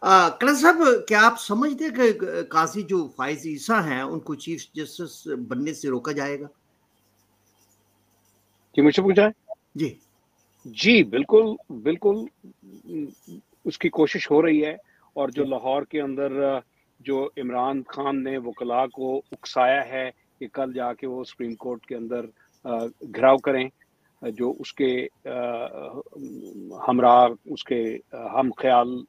Colour साहब, क्या आप समझते हैं कि काजी जो फाइज ईसा हैं उनको चीफ जस्टिस बनने से रोका जाएगा? कि मुझसे पूछा है? जी। जी बिल्कुल बिल्कुल। उसकी कोशिश हो रही है। और जो लाहौर के अंदर जो इमरान खान ने वकला को उकसाया है कि कल जाके वो सुप्रीम कोर्ट के अंदर घेराव करें, जो उसके हमरा उसके हम ख्याल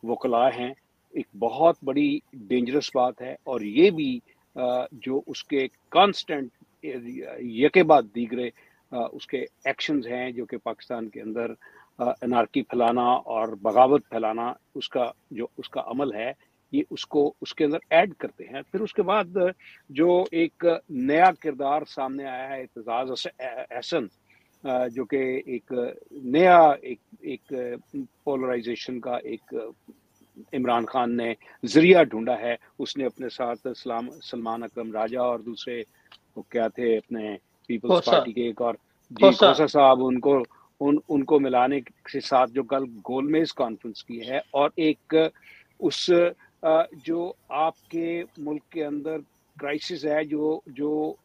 वकला हैं, एक बहुत बड़ी डेंजरस बात है। और ये भी जो उसके कांस्टेंट यके बाद दीगरे उसके एक्शंस हैं जो कि पाकिस्तान के अंदर अनारकी फैलाना और बगावत फैलाना, उसका अमल है, ये उसको उसके अंदर ऐड करते हैं। फिर उसके बाद जो एक नया किरदार सामने आया है एतजाज अहसन, जो कि एक नया एक पोलराइजेशन का एक इमरान खान ने जरिया ढूंढा है। उसने अपने साथ सलमान अकरम राजा और दूसरे वो क्या थे अपने पीपल्स खोसा पार्टी के एक और जी खोसा खोसा साहब, उनको मिलाने के साथ जो कल गोलमेज कॉन्फ्रेंस की है। और एक उस जो आपके मुल्क के अंदर क्राइसिस है, जो जो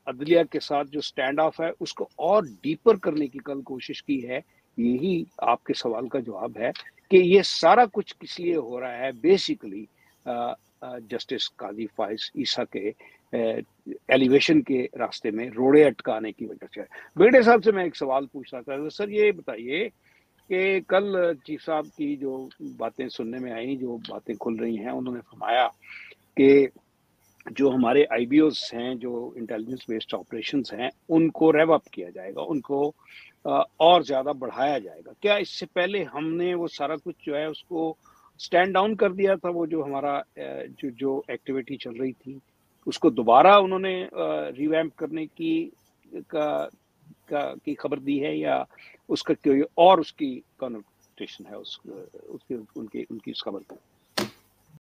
अदलिया के साथ जो स्टैंड ऑफ है, उसको और डीपर करने की कल कोशिश की है। यही आपके सवाल का जवाब है कि ये सारा कुछ किस लिए हो रहा है। बेसिकली जस्टिस काजी फाइज ईसा के एलिवेशन के रास्ते में रोड़े अटकाने की वजह से। बेटे साहब से मैं एक सवाल पूछ रहा था, सर ये बताइए कि कल चीफ साहब की जो बातें सुनने में आई, जो बातें खुल रही हैं, उन्होंने फरमाया कि जो हमारे आईबीओज हैं, जो इंटेलिजेंस बेस्ड ऑपरेशंस हैं, उनको रेव अप किया जाएगा, उनको और ज़्यादा बढ़ाया जाएगा। क्या इससे पहले हमने वो सारा कुछ जो है उसको स्टैंड डाउन कर दिया था? वो जो हमारा जो एक्टिविटी चल रही थी, उसको दोबारा उन्होंने रिवैम्प करने की खबर दी है, या उसका कोई और उसकी कॉन्वर्टेशन है उसकी उनकी उनकी उस खबर पर?